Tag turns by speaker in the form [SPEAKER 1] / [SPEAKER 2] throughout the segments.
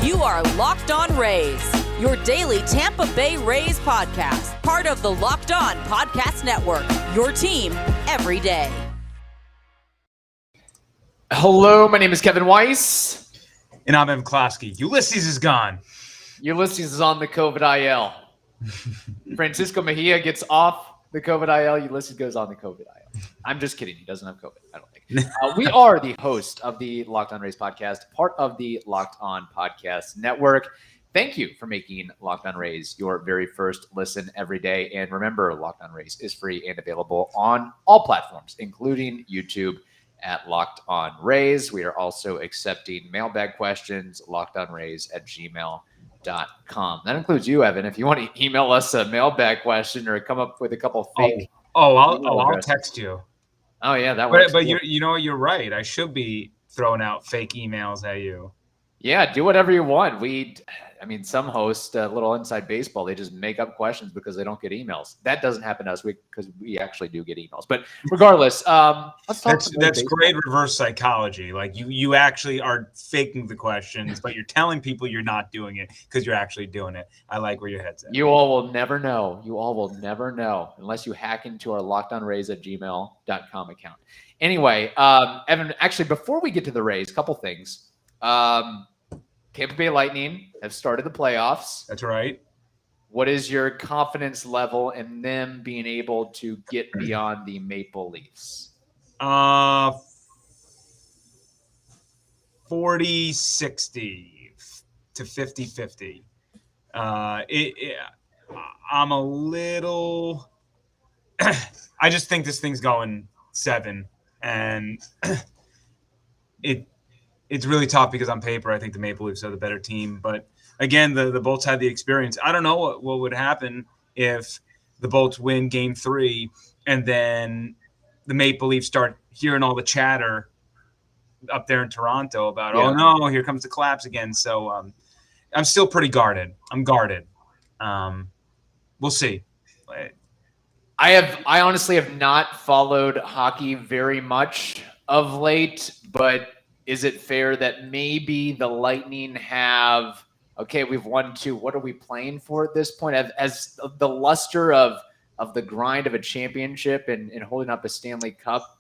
[SPEAKER 1] You are Locked On Rays, your daily Tampa Bay Rays podcast, part of the Locked On Podcast Network, your team every day.
[SPEAKER 2] Hello, my name is Kevin Weiss.
[SPEAKER 3] And I'm Closky. Ulises is gone.
[SPEAKER 2] Ulises is on the COVID IL. Francisco Mejia gets off the COVID IL. Ulises goes on the COVID IL. I'm just kidding. He doesn't have COVID, I don't think. We are the host of the Locked On Rays podcast, part of the Locked On Podcast Network. Thank you for making Locked On Rays your very first listen every day. And remember, Locked On Rays is free and available on all platforms, including YouTube at Locked On Rays. We are also accepting mailbag questions, lockedonrays@gmail.com. That includes you, Evan. If you want to email us a mailbag question or come up with a couple fake.
[SPEAKER 3] I'll text you.
[SPEAKER 2] Oh yeah, that works.
[SPEAKER 3] But you know, you're right. I should be throwing out fake emails at you.
[SPEAKER 2] Yeah, do whatever you want. Some hosts, a little inside baseball, they just make up questions because they don't get emails. That doesn't happen to us because we actually do get emails. But regardless, let's talk.
[SPEAKER 3] That's great reverse psychology. Like you actually are faking the questions, but you're telling people you're not doing it because you're actually doing it. I like where your head's at.
[SPEAKER 2] You all will never know. You all will never know unless you hack into our lockedonrays@gmail.com account. Anyway, Evan, actually, before we get to the Rays, a couple things. Tampa Bay Lightning have started the playoffs.
[SPEAKER 3] That's right.
[SPEAKER 2] What is your confidence level in them being able to get beyond the Maple Leafs?
[SPEAKER 3] 40-60 to 50-50. I'm a little I just think this thing's going 7, and it's really tough because on paper, I think the Maple Leafs are the better team. But again, the Bolts had the experience. I don't know what would happen if the Bolts win Game 3 and then the Maple Leafs start hearing all the chatter up there in Toronto about, oh no, here comes the collapse again. So I'm still pretty guarded. I'm guarded. We'll see.
[SPEAKER 2] I honestly have not followed hockey very much of late, but is it fair that maybe the Lightning have, okay, we've won 2. What are we playing for at this point? As the luster of the grind of a championship and holding up a Stanley Cup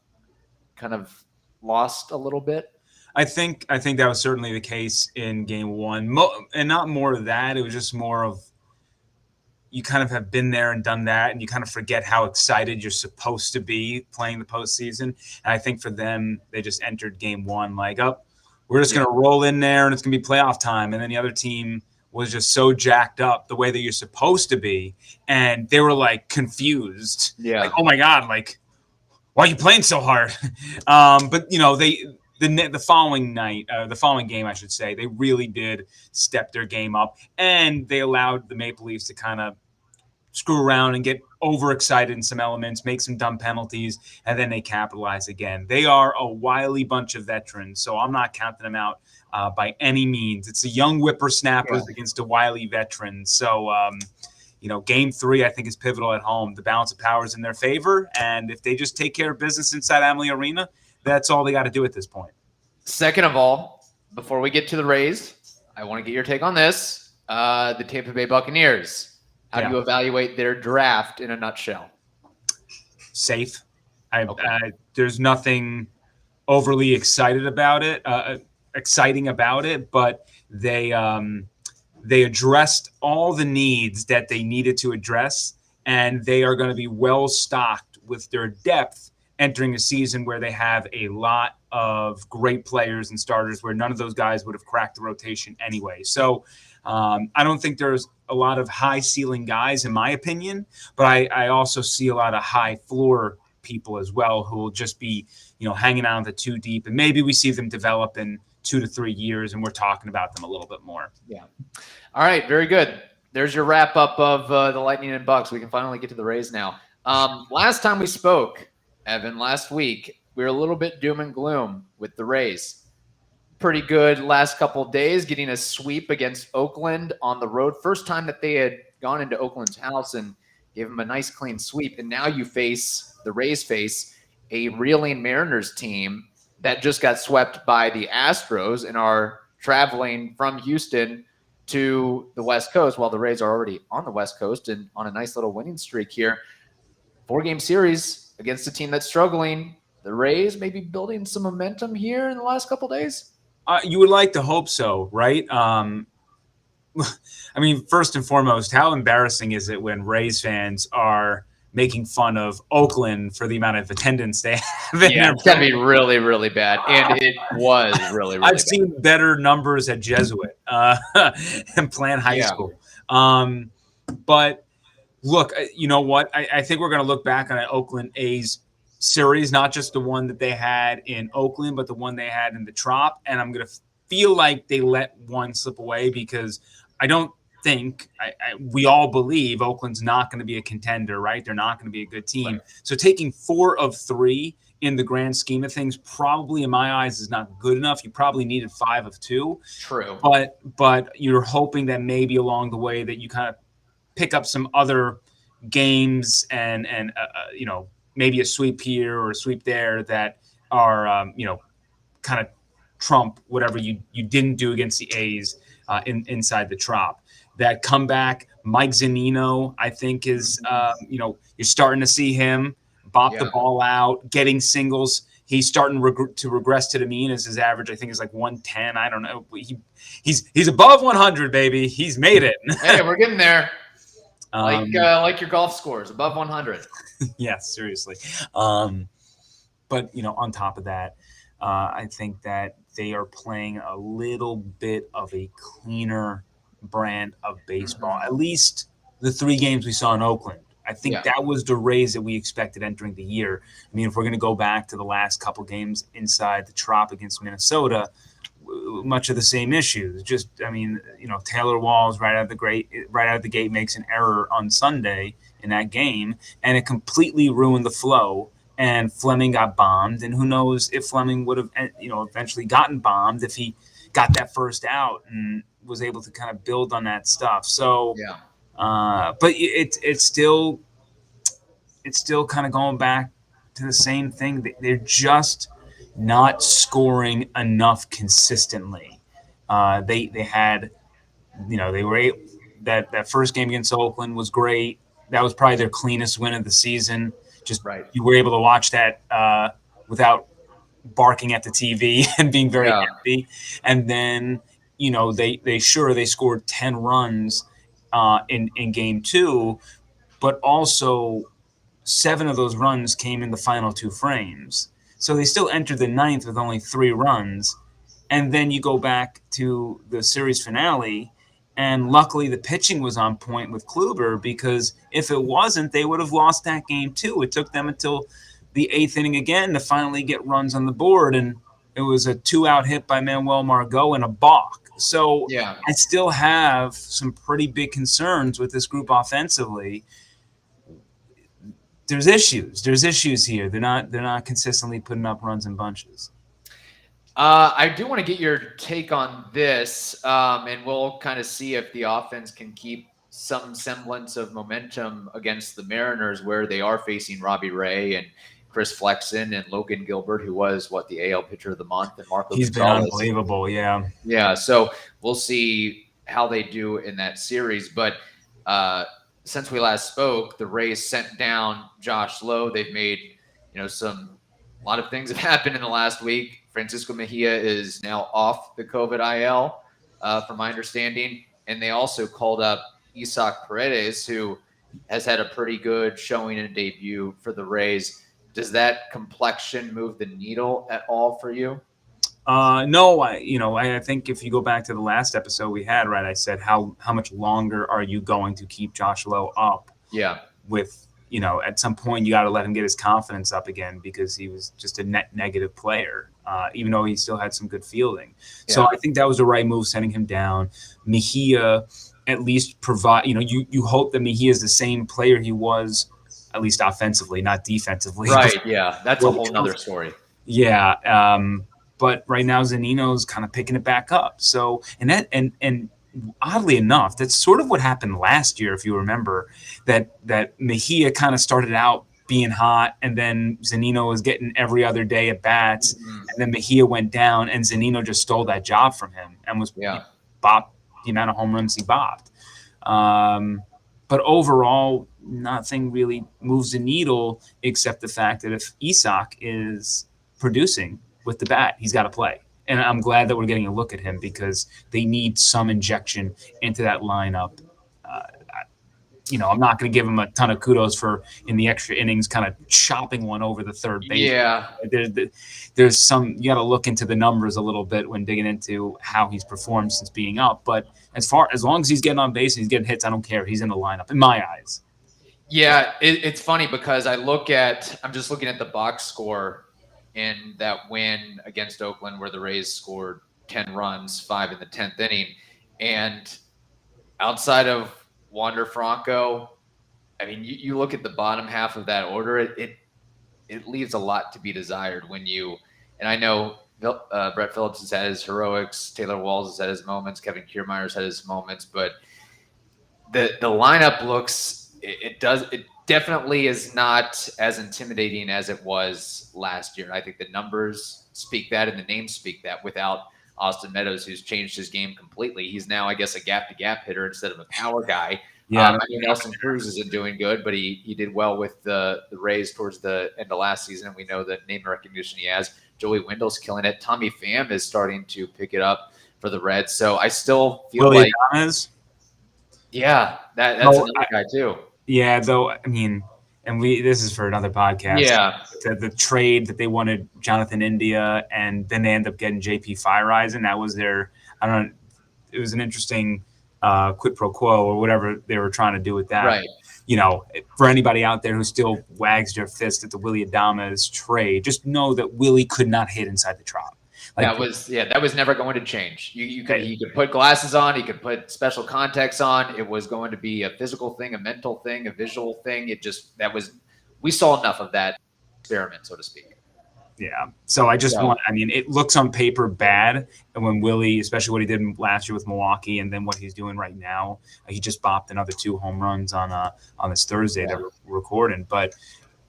[SPEAKER 2] kind of lost a little bit?
[SPEAKER 3] I think that was certainly the case in Game 1. And not more of that. It was just more of you kind of have been there and done that, and you kind of forget how excited you're supposed to be playing the postseason. And I think for them, they just entered Game 1 like, we're just going to roll in there, and it's going to be playoff time. And then the other team was just so jacked up the way that you're supposed to be, and they were, like, confused.
[SPEAKER 2] Yeah.
[SPEAKER 3] Like, oh, my God, like, why are you playing so hard? But, you know, the following game, I should say, they really did step their game up, and they allowed the Maple Leafs to kind of screw around and get overexcited in some elements, make some dumb penalties, and then they capitalize again. They are a wily bunch of veterans, so I'm not counting them out by any means. It's a young whippersnappers against a wily veteran. So, Game 3, I think, is pivotal at home. The balance of power is in their favor, and if they just take care of business inside Amalie Arena, that's all they got to do at this point.
[SPEAKER 2] Second of all, before we get to the Rays, I want to get your take on this. The Tampa Bay Buccaneers. How do you evaluate their draft in a nutshell?
[SPEAKER 3] Safe. There's nothing overly exciting about it, but they addressed all the needs that they needed to address, and they are going to be well stocked with their depth entering a season where they have a lot of great players and starters where none of those guys would have cracked the rotation anyway. So I don't think there's a lot of high ceiling guys, in my opinion, but I also see a lot of high floor people as well who will just be, hanging out the 2 deep, and maybe we see them develop in 2 to 3 years, and we're talking about them a little bit more.
[SPEAKER 2] Yeah. All right. Very good. There's your wrap up of the Lightning and Bucks. We can finally get to the Rays now. Last time we spoke, Evan, last week, we were a little bit doom and gloom with the Rays. Pretty good last couple of days, getting a sweep against Oakland on the road. First time that they had gone into Oakland's house and gave them a nice clean sweep. And now the Rays face a reeling Mariners team that just got swept by the Astros and are traveling from Houston to the West Coast while the Rays are already on the West Coast and on a nice little winning streak here. 4-game series against a team that's struggling. The Rays may be building some momentum here in the last couple days.
[SPEAKER 3] You would like to hope so, right? I mean, first and foremost, how embarrassing is it when Rays fans are making fun of Oakland for the amount of attendance they have?
[SPEAKER 2] Yeah, it's got to be really, really bad. And it was really, really
[SPEAKER 3] I've
[SPEAKER 2] bad.
[SPEAKER 3] seen better numbers at Jesuit and Plant High School. But look, you know what? I think we're going to look back on an Oakland A's series, not just the one that they had in Oakland, but the one they had in the Trop. And I'm going to feel like they let one slip away because I don't think we all believe Oakland's not going to be a contender, right? They're not going to be a good team. Right. So taking 4 of 3 in the grand scheme of things, probably in my eyes is not good enough. You probably needed 5 of 2.
[SPEAKER 2] True.
[SPEAKER 3] But you're hoping that maybe along the way that you kind of pick up some other games and you know, maybe a sweep here or a sweep there that are, you know, kind of trump whatever you didn't do against the A's inside the Trop. That comeback, Mike Zunino, I think is, you know, you're starting to see him bop the ball out, getting singles. He's starting to regress to the mean as his average, I think, is like 110. I don't know. He's above 100, baby. He's made it.
[SPEAKER 2] Hey, we're getting there. Like your golf scores, above 100.
[SPEAKER 3] Yes, seriously. But, you know, on top of that, I think that they are playing a little bit of a cleaner brand of baseball. At least the 3 games we saw in Oakland. I think that was the Rays that we expected entering the year. I mean, if we're going to go back to the last couple games inside the Trop against Minnesota, much of the same issues. Just, I mean, you know, Taylor Walls right out of the gate makes an error on Sunday in that game, and it completely ruined the flow. And Fleming got bombed, and who knows if Fleming would have, you know, eventually gotten bombed if he got that first out and was able to kind of build on that stuff. So, but it's still kind of going back to the same thing. They're just not scoring enough consistently. They had, you know, they were that first game against Oakland was great. That was probably their cleanest win of the season. Just you were able to watch that without barking at the TV and being very happy. And then, you know, they scored 10 runs in game 2, but also 7 of those runs came in the final 2 frames. So they still entered the 9th with only 3 runs. And then you go back to the series finale, and luckily the pitching was on point with Kluber, because if it wasn't, they would have lost that game too. It took them until the 8th inning again to finally get runs on the board, and it was a 2-out hit by Manuel Margot and a balk. So I still have some pretty big concerns with this group offensively. There's issues here. They're not consistently putting up runs in bunches.
[SPEAKER 2] I do want to get your take on this, and we'll kind of see if the offense can keep some semblance of momentum against the Mariners, where they are facing Robbie Ray and Chris Flexen and Logan Gilbert, who was the AL Pitcher of the Month, and Marco
[SPEAKER 3] He's
[SPEAKER 2] Gonzalez.
[SPEAKER 3] Been unbelievable, yeah.
[SPEAKER 2] Yeah, so we'll see how they do in that series. But since we last spoke, the Rays sent down Josh Lowe. They've made, you know, a lot of things have happened in the last week. Francisco Mejia is now off the COVID IL, from my understanding. And they also called up Isaac Paredes, who has had a pretty good showing and debut for the Rays. Does that complexion move the needle at all for you?
[SPEAKER 3] No, I think if you go back to the last episode we had, right, I said, how much longer are you going to keep Josh Lowe up? Yeah. With, you know, at some point you got to let him get his confidence up again, because he was just a net negative player, even though he still had some good fielding. Yeah. So I think that was the right move, sending him down. Mejia at least provide, you know, you hope that Mejia is the same player he was, at least offensively, not defensively.
[SPEAKER 2] Right, yeah. That's a whole nother story.
[SPEAKER 3] Yeah. But right now Zunino's kind of picking it back up. So, and oddly enough, that's sort of what happened last year, if you remember, that Mejia kind of started out being hot, and then Zunino was getting every other day at bats, and then Mejia went down, and Zunino just stole that job from him and was bopped the amount of home runs he bopped. But overall, nothing really moves the needle except the fact that if Isak is producing with the bat, he's got to play. And I'm glad that we're getting a look at him because they need some injection into that lineup. I'm not going to give him a ton of kudos for in the extra innings kind of chopping one over the third base.
[SPEAKER 2] Yeah.
[SPEAKER 3] There's some, you got to look into the numbers a little bit when digging into how he's performed since being up. But as long as he's getting on base and he's getting hits, I don't care. He's in the lineup in my eyes.
[SPEAKER 2] Yeah, it's funny because I'm just looking at the box score in that win against Oakland where the Rays scored 10 runs, 5 in the 10th inning. And outside of Wander Franco, I mean, you look at the bottom half of that order, it leaves a lot to be desired and I know Brett Phillips has had his heroics, Taylor Walls has had his moments, Kevin Kiermaier's had his moments, but the lineup looks, it definitely is not as intimidating as it was last year. I think the numbers speak that and the names speak that without Austin Meadows, who's changed his game completely. He's now, I guess, a gap-to-gap hitter instead of a power guy.
[SPEAKER 3] Yeah,
[SPEAKER 2] Nelson Cruz isn't doing good, but he did well with the Rays towards the end of last season, and we know the name recognition he has. Joey Wendell's killing it. Tommy Pham is starting to pick it up for the Reds. So I still feel like
[SPEAKER 3] Ulises?
[SPEAKER 2] Yeah, that's another guy too.
[SPEAKER 3] Yeah, though, I mean, and this is for another podcast.
[SPEAKER 2] Yeah.
[SPEAKER 3] The trade that they wanted Jonathan India, and then they end up getting JP Feyereisen. That was it was an interesting quid pro quo or whatever they were trying to do with that.
[SPEAKER 2] Right.
[SPEAKER 3] For anybody out there who still wags their fist at the Willy Adames trade, just know that Willie could not hit inside the drop.
[SPEAKER 2] That was never going to change. He could put glasses on, he could put special contacts on. It was going to be a physical thing, a mental thing, a visual thing. We saw enough of that experiment, so to speak.
[SPEAKER 3] Yeah. So it looks on paper bad. And when Willie, especially what he did last year with Milwaukee and then what he's doing right now, he just bopped another 2 home runs on this Thursday that we're recording. But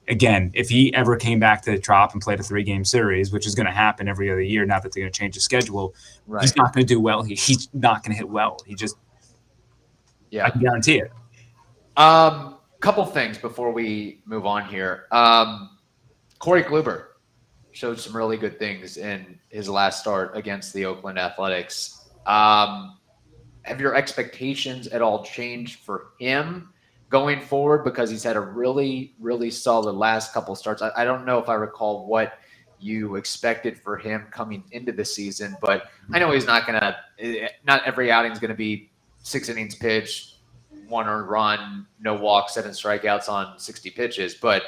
[SPEAKER 3] again, if he ever came back to the Trop and played a 3-game series, which is going to happen every other year now that they're going to change the schedule, he's not going to do well. He's not going to hit well. I can guarantee it.
[SPEAKER 2] Couple things before we move on here. Corey Kluber showed some really good things in his last start against the Oakland Athletics. Have your expectations at all changed for him going forward? Because he's had a really, really solid last couple starts. I don't know if I recall what you expected for him coming into the season, but I know he's not every outing is going to be 6 innings pitched, 1 earned run, no walks, 7 strikeouts on 60 pitches. But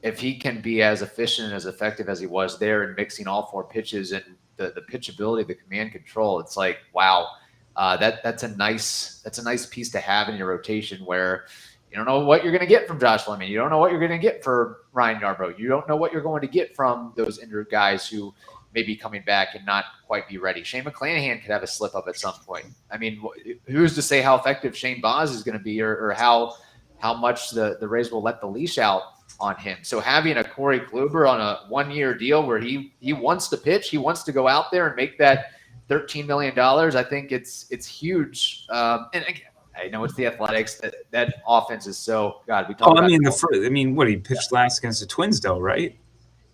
[SPEAKER 2] if he can be as efficient and as effective as he was there and mixing all 4 pitches and the pitchability, the command control, it's like, wow, that's a nice piece to have in your rotation where you don't know what you're going to get from Josh Lemon. You don't know what you're going to get for Ryan Yarbrough. You don't know what you're going to get from those injured guys who may be coming back and not quite be ready. Shane McClanahan could have a slip up at some point. I mean, who's to say how effective Shane Baz is going to be or how much the Rays will let the leash out on him. So having a Corey Kluber on a 1-year deal where he wants to pitch, he wants to go out there and make that $13 million, I think it's huge. And again, I know it's the Athletics. That offense is so God. We talk.
[SPEAKER 3] What he pitched last against the Twins, though, right?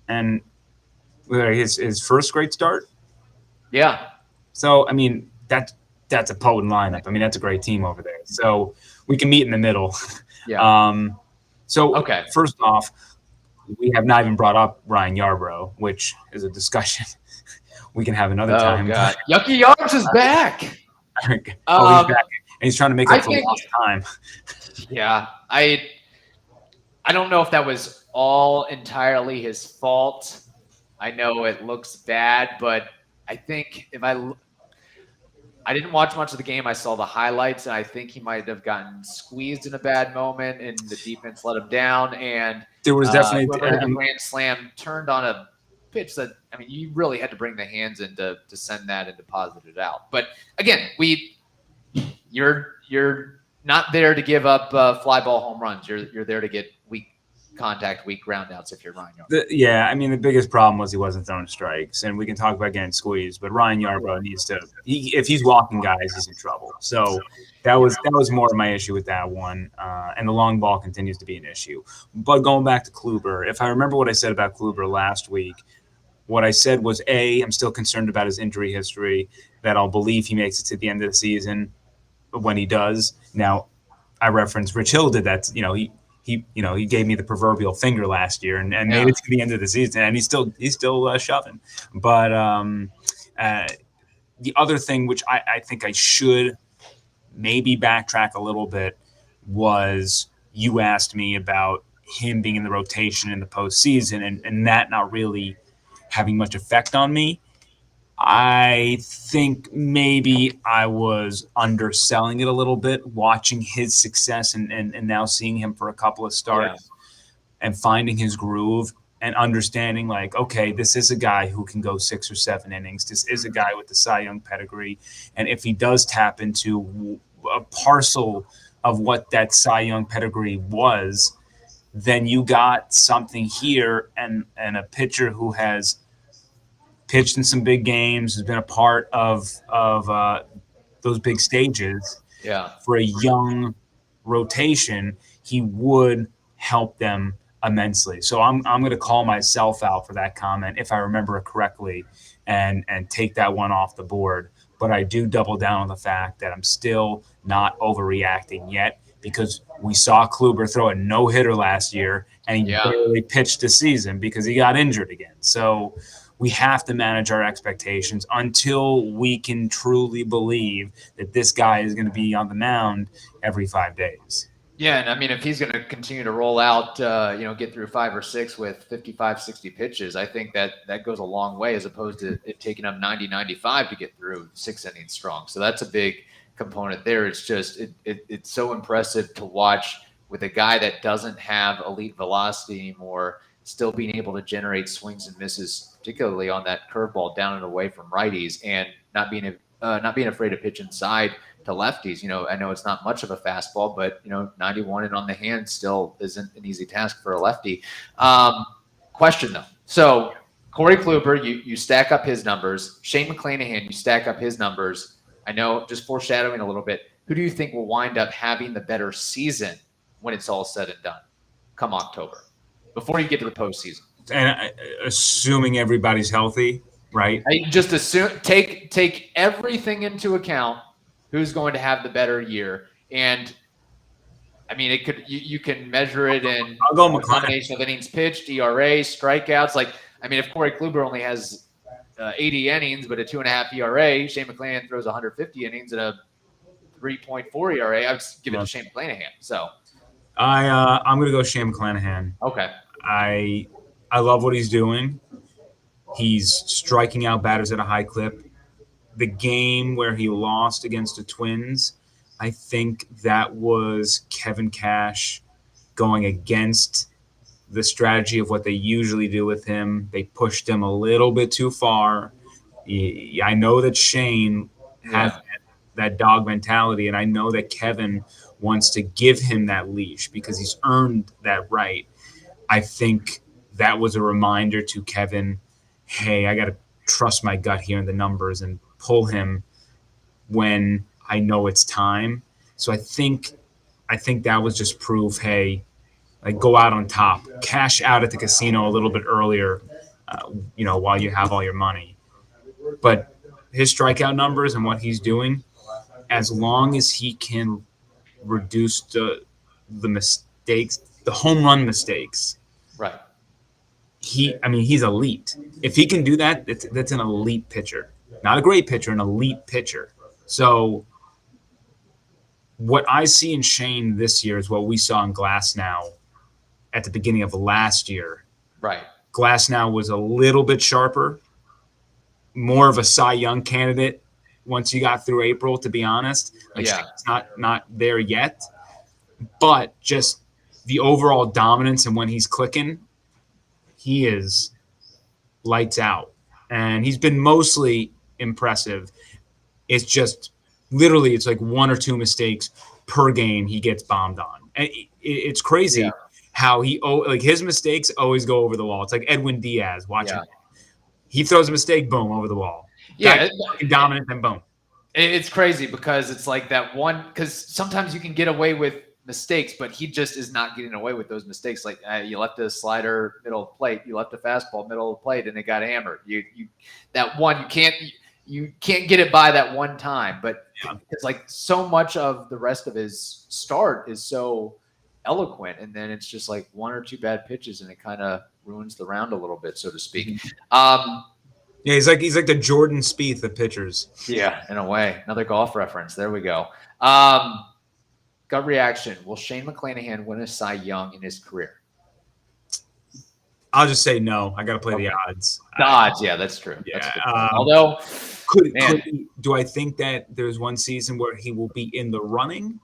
[SPEAKER 3] And his first great start.
[SPEAKER 2] Yeah.
[SPEAKER 3] So that's a potent lineup. That's a great team over there. So we can meet in the middle.
[SPEAKER 2] Yeah.
[SPEAKER 3] Okay. First off, we have not even brought up Ryan Yarbrough, which is a discussion we can have another time.
[SPEAKER 2] God. Yucky Yarbs is back.
[SPEAKER 3] He's back. And he's trying to make up for lost time.
[SPEAKER 2] Yeah. I don't know if that was all entirely his fault. I know it looks bad, but I think I didn't watch much of the game. I saw the highlights, and I think he might have gotten squeezed in a bad moment, and the defense let him down. And
[SPEAKER 3] there was definitely
[SPEAKER 2] a grand slam turned on a pitch that you really had to bring the hands in to send that and deposit it out. But again, you're not there to give up fly ball home runs. You're there to get weak contact weak groundouts if you're Ryan Yarbrough.
[SPEAKER 3] The biggest problem was he wasn't throwing strikes, and we can talk about getting squeezed, but Ryan Yarbrough needs to. If he's walking guys, he's in trouble. So that was more of my issue with that one, and the long ball continues to be an issue. But going back to Kluber, if I remember what I said about Kluber last week, what I said was I'm still concerned about his injury history. That I'll believe he makes it to the end of the season when he does. Now, I referenced Rich Hill did that. He gave me the proverbial finger last year and made it to the end of the season, and he's still shoving. But the other thing, which I think I should maybe backtrack a little bit, was you asked me about him being in the rotation in the postseason and that not really having much effect on me. I think maybe I was underselling it a little bit, watching his success and now seeing him for a couple of starts and finding his groove and understanding, like, okay, this is a guy who can go 6 or 7 innings. This is a guy with the Cy Young pedigree. And if he does tap into a parcel of what that Cy Young pedigree was, then you got something here and a pitcher who has pitched in some big games, has been a part of those big stages. For a young rotation, he would help them immensely. So I'm going to call myself out for that comment, if I remember it correctly, and take that one off the board. But I do double down on the fact that I'm still not overreacting yet, because we saw Kluber throw a no-hitter last year, and he barely pitched a season because he got injured again. So we have to manage our expectations until we can truly believe that this guy is going to be on the mound every 5 days.
[SPEAKER 2] Yeah, and I mean, if he's going to continue to roll out, get through 5 or 6 with 55, 60 pitches, I think that goes a long way, as opposed to it taking him 90, 95 to get through 6 innings strong. So that's a big component there. It's just it's so impressive to watch with a guy that doesn't have elite velocity anymore, still being able to generate swings and misses, particularly on that curveball down and away from righties, and not being afraid to pitch inside to lefties. I know it's not much of a fastball, but 91 and on the hand still isn't an easy task for a lefty. Question though. So Corey Kluber, you stack up his numbers. Shane McClanahan, you stack up his numbers. I know, just foreshadowing a little bit, who do you think will wind up having the better season when it's all said and done come October, before you get to the postseason?
[SPEAKER 3] And assuming everybody's healthy, right?
[SPEAKER 2] I just assume take everything into account. Who's going to have the better year? And I mean, it could you can measure it in a combination of innings pitched, ERA, strikeouts. Like, I mean, if Corey Kluber only has 80 innings but a 2.5 ERA, Shane McClanahan throws 150 innings at a 3.4 ERA, I would give it to Shane McClanahan. So
[SPEAKER 3] I'm going to go Shane McClanahan.
[SPEAKER 2] Okay.
[SPEAKER 3] I love what he's doing. He's striking out batters at a high clip. The game where he lost against the Twins, I think that was Kevin Cash going against the strategy of what they usually do with him. They pushed him a little bit too far. I know that Shane has that dog mentality, and I know that Kevin wants to give him that leash because he's earned that right. I think that was a reminder to Kevin, hey, I got to trust my gut here in the numbers and pull him when I know it's time. So I think that was just proof, hey, like, go out on top, cash out at the casino a little bit earlier, while you have all your money. But his strikeout numbers and what he's doing, as long as he can reduce the mistakes, the home run mistakes,
[SPEAKER 2] right?
[SPEAKER 3] He's elite. If he can do that, that's an elite pitcher. Not a great pitcher, an elite pitcher. So what I see in Shane this year is what we saw in Glasnow at the beginning of last year.
[SPEAKER 2] Right.
[SPEAKER 3] Glasnow was a little bit sharper, more of a Cy Young candidate once you got through April, to be honest. Shane's not there yet. But just the overall dominance and when he's clicking, he is lights out. And he's been mostly impressive. It's just literally, it's like 1 or 2 mistakes per game he gets bombed on. And it's crazy. how his mistakes always go over the wall. It's like Edwin Diaz watching.
[SPEAKER 2] Yeah.
[SPEAKER 3] He throws a mistake, boom, over the wall.
[SPEAKER 2] Yeah,
[SPEAKER 3] dominant, then boom.
[SPEAKER 2] It's crazy because it's like that one. Because sometimes you can get away with mistakes, but he just is not getting away with those mistakes. Like you left a slider middle of the plate, you left a fastball middle of the plate, and it got hammered. You can't get it by that one time. But it's like so much of the rest of his start is so eloquent, and then it's just like one or two bad pitches, and it kind of ruins the round a little bit, so to speak.
[SPEAKER 3] Yeah, he's like the Jordan Spieth of pitchers.
[SPEAKER 2] Yeah, in a way. Another golf reference. There we go. Gut reaction. Will Shane McClanahan win a Cy Young in his career?
[SPEAKER 3] I'll just say no. I got to play the odds.
[SPEAKER 2] The odds, yeah, that's true.
[SPEAKER 3] Yeah.
[SPEAKER 2] That's although,
[SPEAKER 3] do I think that there's one season where he will be in the running?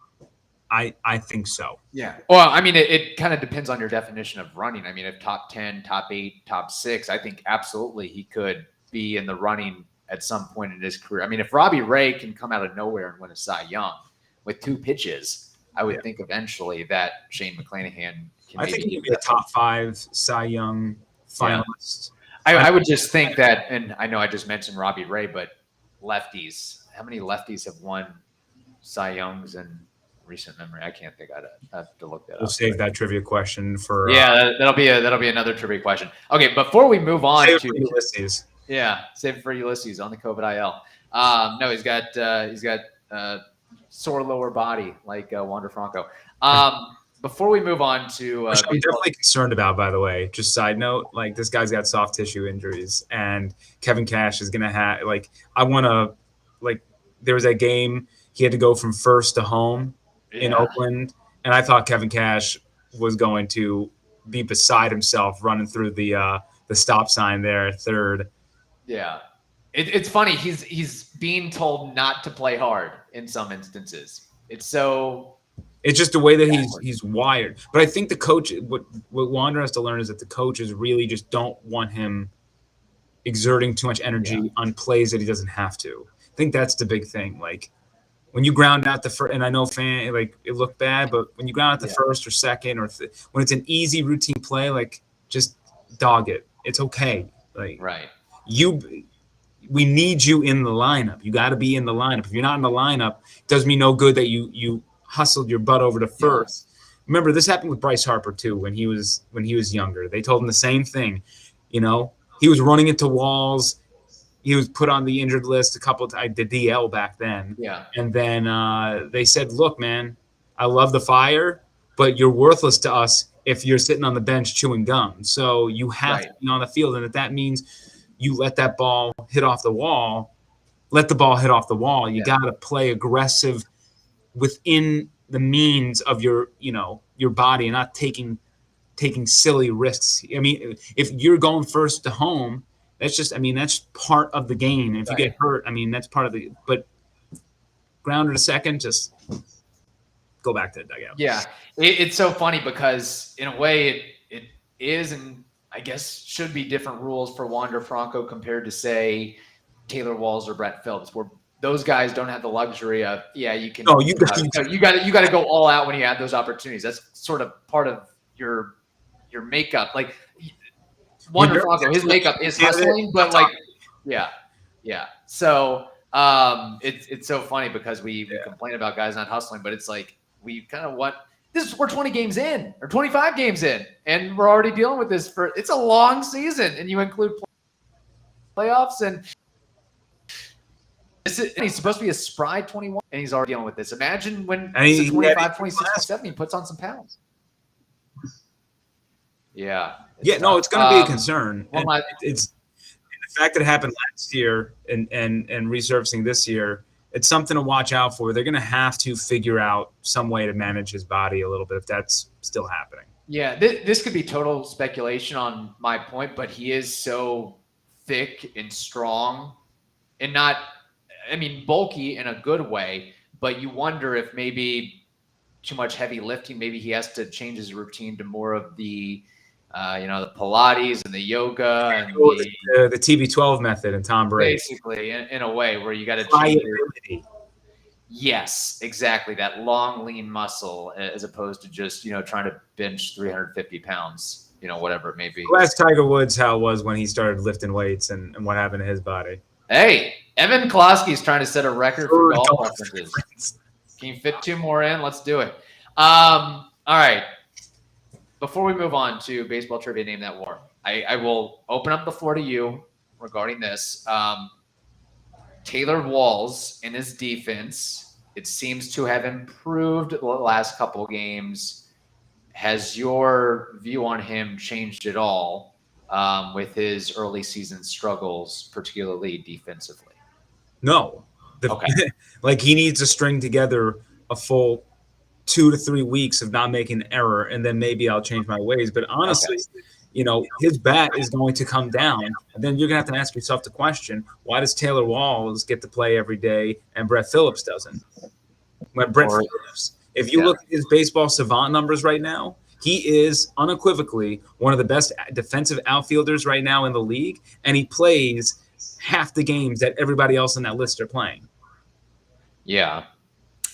[SPEAKER 3] I think so.
[SPEAKER 2] Yeah. Well, I mean, it kind of depends on your definition of running. I mean, if top 10, top 8, top 6, I think absolutely he could be in the running at some point in his career. I mean, if Robbie Ray can come out of nowhere and win a Cy Young with 2 pitches, I would think eventually that Shane McClanahan can
[SPEAKER 3] I think he'd be a top 5 Cy Young finalist.
[SPEAKER 2] Yeah. I would just think that, and I know I just mentioned Robbie Ray, but lefties, how many lefties have won Cy Youngs in recent memory? I can't think. I'd have to look that up.
[SPEAKER 3] We'll save that trivia question for.
[SPEAKER 2] Yeah, that'll be another trivia question. Okay, before we move on to
[SPEAKER 3] Ulises.
[SPEAKER 2] Yeah, save it for Ulises on the COVID IL. No, he's got sore lower body like Wander Franco. Before we move on to,
[SPEAKER 3] I'm definitely concerned about. By the way, just side note, like this guy's got soft tissue injuries, and Kevin Cash is gonna have there was that game he had to go from first to home in Oakland, and I thought Kevin Cash was going to be beside himself running through the stop sign there at third.
[SPEAKER 2] Yeah, it's funny. He's being told not to play hard in some instances. It's
[SPEAKER 3] just the way that he's wired. But I think the coach, what Wander has to learn is that the coaches really just don't want him exerting too much energy on plays that he doesn't have to. I think that's the big thing. Like when you ground out the first, and I know it looked bad, but when you ground out the first or second, or when it's an easy routine play, like just dog it. It's okay. Like we need you in the lineup. You got to be in the lineup. If you're not in the lineup, it does me no good that you hustled your butt over to first. Yeah. Remember, this happened with Bryce Harper too when he was younger. They told him the same thing. You know, he was running into walls. He was put on the injured list a couple of times, the DL back then.
[SPEAKER 2] Yeah.
[SPEAKER 3] And then they said, look, man, I love the fire, but you're worthless to us if you're sitting on the bench chewing gum. So you have to be on the field. And if that means you let that ball hit off the wall, let the ball hit off the wall. You got to play aggressive within the means of your body and not taking silly risks. I mean, if you're going first to home, that's part of the game. If you get hurt, that's part of but grounder to second, just go back to the dugout.
[SPEAKER 2] Yeah. It's so funny because in a way it is, and I guess should be different rules for Wander Franco compared to say Taylor Walls or Brett Phillips, where those guys don't have the luxury of you can.
[SPEAKER 3] No,
[SPEAKER 2] you got to go all out when you have those opportunities. That's sort of part of your makeup. Like Wander Franco, his makeup is hustling, but So it's so funny because we complain about guys not hustling, but it's like we kind of we're 20 games in or 25 games in, and we're already dealing with this it's a long season, and you include playoffs and. He's supposed to be a spry 21, and he's already dealing with this. Imagine when he's 25, 26, 27, he puts on some pounds. Yeah.
[SPEAKER 3] No, it's going to be a concern.
[SPEAKER 2] Well,
[SPEAKER 3] it's the fact that it happened last year and resurfacing this year. It's something to watch out for. They're going to have to figure out some way to manage his body a little bit if that's still happening.
[SPEAKER 2] Yeah, this could be total speculation on my point, but he is so thick and strong and not – bulky in a good way, but you wonder if maybe too much heavy lifting, maybe he has to change his routine to more of the, the Pilates and the yoga and
[SPEAKER 3] the TB12 method and Tom Brady.
[SPEAKER 2] Basically, in a way where you got to change Yes, exactly. That long, lean muscle, as opposed to just trying to bench 350 pounds, whatever it may be.
[SPEAKER 3] Ask Tiger Woods how it was when he started lifting weights and what happened to his body.
[SPEAKER 2] Hey, Evan Closky is trying to set a record for golf references. Can you fit 2 more in? Let's do it. All right. Before we move on to baseball trivia, name that war. I will open up the floor to you regarding this. Taylor Walls in his defense, it seems to have improved the last couple games. Has your view on him changed at all with his early season struggles, particularly defensively?
[SPEAKER 3] No.
[SPEAKER 2] Okay.
[SPEAKER 3] Like he needs to string together a full 2 to 3 weeks of not making an error, and then maybe I'll change my ways. But honestly, his bat is going to come down, and then you're going to have to ask yourself the question, why does Taylor Walls get to play every day and Brett Phillips doesn't? Phillips, if you look at his baseball savant numbers right now, he is unequivocally one of the best defensive outfielders right now in the league, and he plays half the games that everybody else on that list are playing.
[SPEAKER 2] Yeah,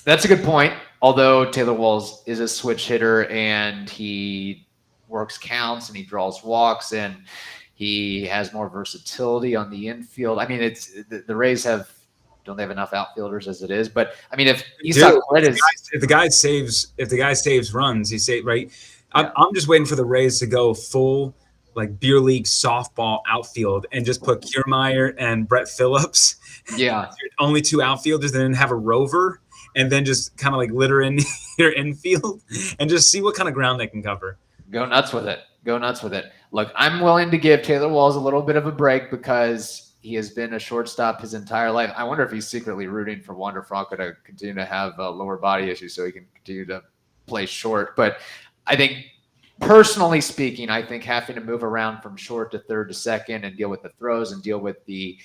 [SPEAKER 2] that's a good point. Although Taylor Walls is a switch hitter and he works counts and he draws walks and he has more versatility on the infield. I mean, it's the Rays don't they have enough outfielders as it is? But I mean, if
[SPEAKER 3] the guy saves runs, he saves right. Yeah. I'm just waiting for the Rays to go full like beer league softball outfield and just put Kiermaier and Brett Phillips.
[SPEAKER 2] Yeah,
[SPEAKER 3] only 2 outfielders, and then have a rover, and then just kind of like litter in your infield and just see what kind of ground they can cover.
[SPEAKER 2] Go nuts with it. Look, I'm willing to give Taylor Walls a little bit of a break because he has been a shortstop his entire life. I wonder if he's secretly rooting for Wander Franco to continue to have lower body issues so he can continue to play short. But I think, personally speaking, I think having to move around from short to third to second and deal with the throws and deal with the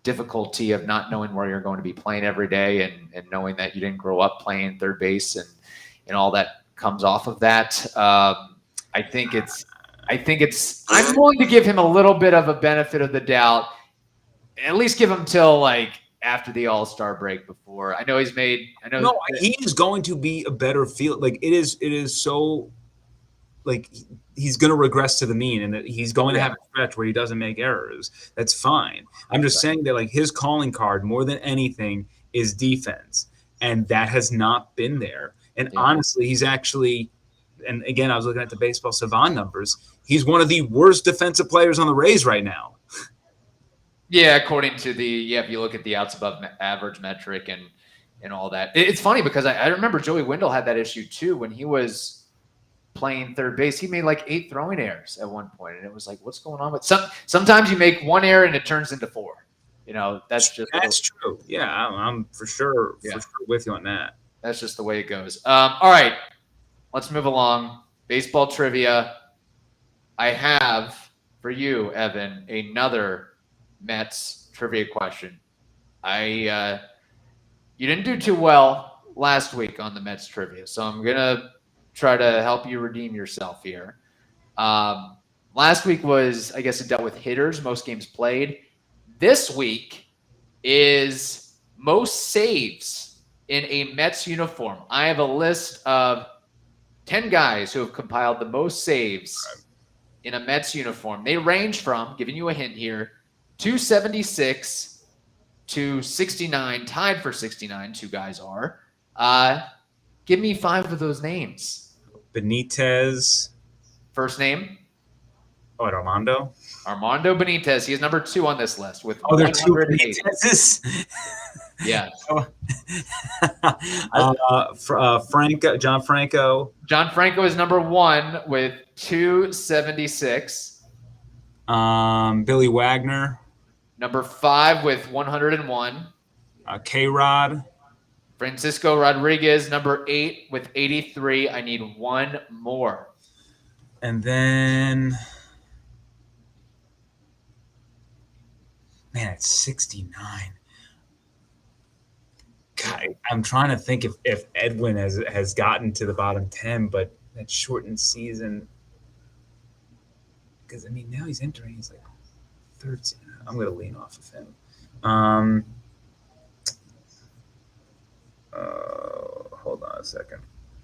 [SPEAKER 2] difficulty of not knowing where you're going to be playing every day and knowing that you didn't grow up playing third base and all that comes off of that. I think I'm willing to give him a little bit of a benefit of the doubt, at least give him till like after the All-Star break before. I know
[SPEAKER 3] he's going to be a better field. Like it is so like he's going to regress to the mean, and that he's going to have a stretch where he doesn't make errors. That's fine. I'm just saying that like his calling card more than anything is defense, and that has not been there. And honestly, he's actually, and again, I was looking at the baseball savant numbers. He's one of the worst defensive players on the Rays right now.
[SPEAKER 2] Yeah, according to if you look at the outs above average metric and all that. It's funny because I remember Joey Wendell had that issue too when he was playing third base. He made like 8 throwing errors at one point, and it was like, what's going on? But sometimes you make 1 error and it turns into 4. That's
[SPEAKER 3] true. Yeah, I'm for sure with you on that.
[SPEAKER 2] That's just the way it goes. All right, let's move along. Baseball trivia. I have for you, Evan, another Mets trivia question. You didn't do too well last week on the Mets trivia, so I'm gonna try to help you redeem yourself here. Last week was, I guess, it dealt with hitters, most games played. This week is most saves in a Mets uniform. I have a list of 10 guys who have compiled the most saves in a Mets uniform. They range from, giving you a hint here, 276 to 69, tied for 69, 2 guys are. Give me 5 of those names.
[SPEAKER 3] Benitez.
[SPEAKER 2] First name?
[SPEAKER 3] Armando
[SPEAKER 2] Benitez. He is number 2 on this list with
[SPEAKER 3] there are 2 Benitezes.
[SPEAKER 2] Yeah.
[SPEAKER 3] John Franco.
[SPEAKER 2] John Franco is number 1 with 276.
[SPEAKER 3] Billy Wagner.
[SPEAKER 2] Number 5 with 101.
[SPEAKER 3] K-Rod.
[SPEAKER 2] Francisco Rodriguez, number 8 with 83. I need 1 more.
[SPEAKER 3] And then, man, it's 69. God, I'm trying to think if Edwin has gotten to the bottom 10, but that shortened season. Because, I mean, now he's entering. He's like 13. I'm going to lean off of him. on a second.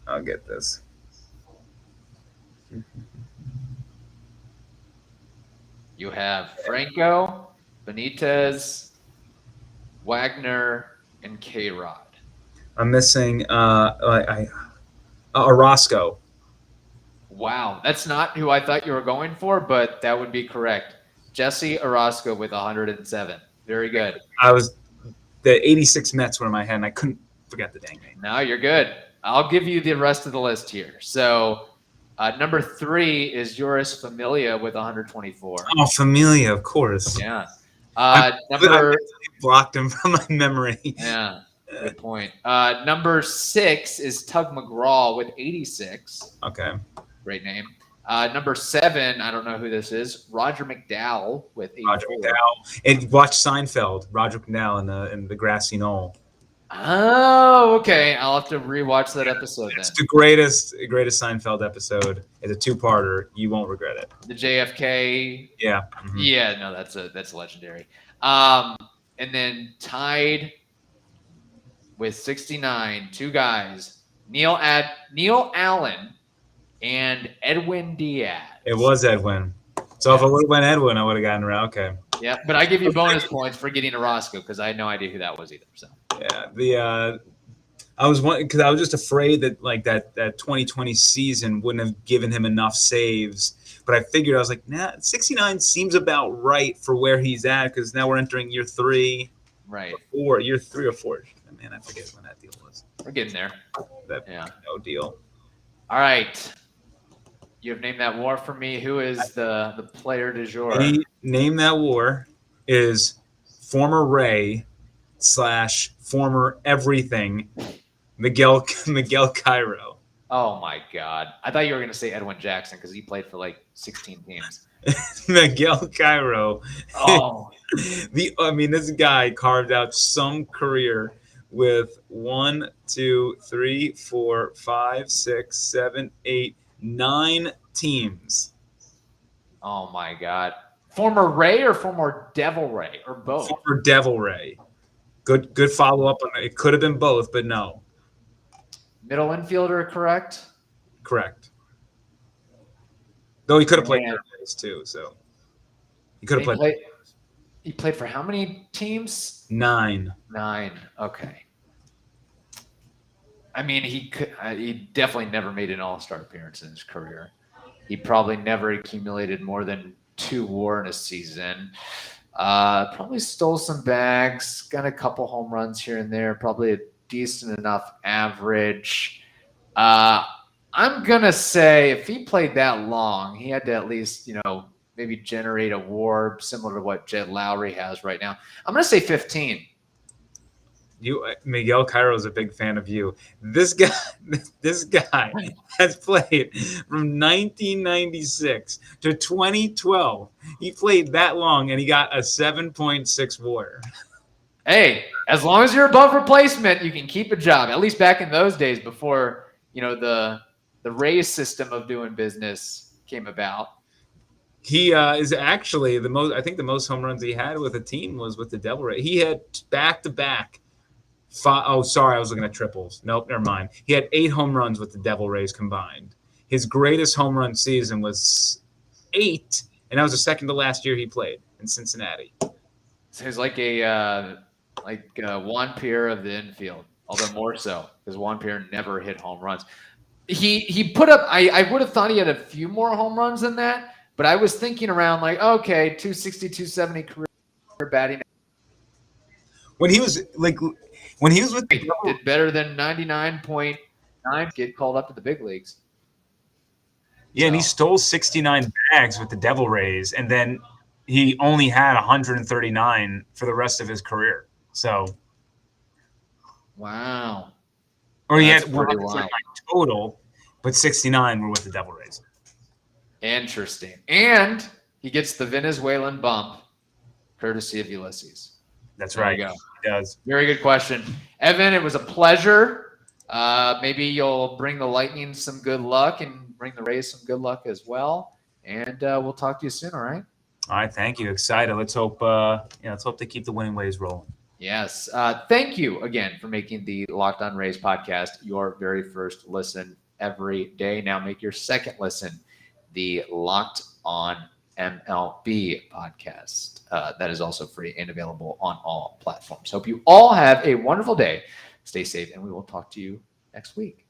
[SPEAKER 3] I'll get this.
[SPEAKER 2] You have Franco, Benitez, Wagner, and K-Rod.
[SPEAKER 3] I'm missing Orozco.
[SPEAKER 2] Wow, that's not who I thought you were going for, but that would be correct. Jesse Orozco with 107. Very good.
[SPEAKER 3] The 86 Mets were in my head, and I couldn't forget the dang name.
[SPEAKER 2] No, you're good. I'll give you the rest of the list here. So number 3 is Joris Familia with 124.
[SPEAKER 3] Oh, Familia, of course.
[SPEAKER 2] Yeah.
[SPEAKER 3] I blocked him from my memory.
[SPEAKER 2] Yeah, good point. Number 6 is Tug McGraw with 86.
[SPEAKER 3] Okay.
[SPEAKER 2] Great name. Number 7, I don't know who this is. Roger McDowell with 84.
[SPEAKER 3] Roger McDowell. And watch Seinfeld. Roger McDowell in the grassy knoll.
[SPEAKER 2] Oh, okay. I'll have to rewatch that episode then.
[SPEAKER 3] It's the greatest Seinfeld episode. It's a 2-parter. You won't regret it.
[SPEAKER 2] The JFK.
[SPEAKER 3] Yeah. Mm-hmm.
[SPEAKER 2] Yeah, no, that's legendary. And then tied with 69, 2 guys, Neil Allen and Edwin Diaz.
[SPEAKER 3] It was Edwin. So if it would have been Edwin, I would have gotten around. Okay.
[SPEAKER 2] Yeah, but I give you bonus points for getting Orozco because I had no idea who that was either. So
[SPEAKER 3] yeah, I was just afraid that that 2020 season wouldn't have given him enough saves. But I figured, I was like, 69 seems about right for where he's at because now we're entering year 3.
[SPEAKER 2] Right.
[SPEAKER 3] Or year 3 or 4. Man, I forget when that deal was.
[SPEAKER 2] We're getting there.
[SPEAKER 3] No deal.
[SPEAKER 2] All right. You have named that war for me. Who is the player du jour?
[SPEAKER 3] Name that war is former Ray / former everything, Miguel Cairo.
[SPEAKER 2] Oh my God! I thought you were going to say Edwin Jackson because he played for like 16 teams.
[SPEAKER 3] Miguel Cairo.
[SPEAKER 2] Oh,
[SPEAKER 3] this guy carved out some career with 1, 2, 3, 4, 5, 6, 7, 8, 9 teams.
[SPEAKER 2] Oh my God! Former Ray or former Devil Ray or both?
[SPEAKER 3] Former Devil Ray. Good follow up on it. It could have been both, but no.
[SPEAKER 2] Middle infielder, correct?
[SPEAKER 3] Correct. Though he could have played third base too, so he could have played.
[SPEAKER 2] He played for how many teams?
[SPEAKER 3] 9.
[SPEAKER 2] 9. Okay. I mean, he definitely never made an all-star appearance in his career. He probably never accumulated more than 2 WAR in a season. Probably stole some bags, got a couple home runs here and there, probably a decent enough average. I'm going to say if he played that long, he had to at least, maybe generate a WAR similar to what Jed Lowry has right now. I'm going to say 15.
[SPEAKER 3] Miguel Cairo is a big fan of you. This guy has played from 1996 to 2012. He played that long, and he got a 7.6 WAR.
[SPEAKER 2] Hey, as long as you're above replacement, you can keep a job. At least back in those days, before the Rays system of doing business came about.
[SPEAKER 3] He is actually the most. I think the most home runs he had with a team was with the Devil Rays. He had back-to-back. I was looking at triples. Nope, never mind. He had 8 home runs with the Devil Rays combined. His greatest home run season was 8, and that was the second to last year he played in Cincinnati.
[SPEAKER 2] So he's like a Juan Pierre of the infield, although more so because Juan Pierre never hit home runs. He put up. I would have thought he had a few more home runs than that, but I was thinking around 260, 270 career batting.
[SPEAKER 3] When he was with
[SPEAKER 2] he did better than 99.9, get called up to the big leagues.
[SPEAKER 3] Yeah, and he stole 69 bags with the Devil Rays, and then he only had 139 for the rest of his career. So,
[SPEAKER 2] wow.
[SPEAKER 3] Or he had 139 total, but 69 were with the Devil Rays.
[SPEAKER 2] Interesting. And he gets the Venezuelan bump, courtesy of Ulises.
[SPEAKER 3] That's
[SPEAKER 2] there
[SPEAKER 3] right.
[SPEAKER 2] You go.
[SPEAKER 3] He does.
[SPEAKER 2] Very good question. Evan, it was a pleasure. Maybe you'll bring the Lightning some good luck and bring the Rays some good luck as well. And we'll talk to you soon, all right?
[SPEAKER 3] All right, thank you. Excited. Let's hope they keep the winning ways rolling.
[SPEAKER 2] Yes. Thank you again for making the Locked On Rays podcast your very first listen every day. Now make your second listen the Locked On MLB podcast. That is also free and available on all platforms. Hope you all have a wonderful day. Stay safe, and we will talk to you next week.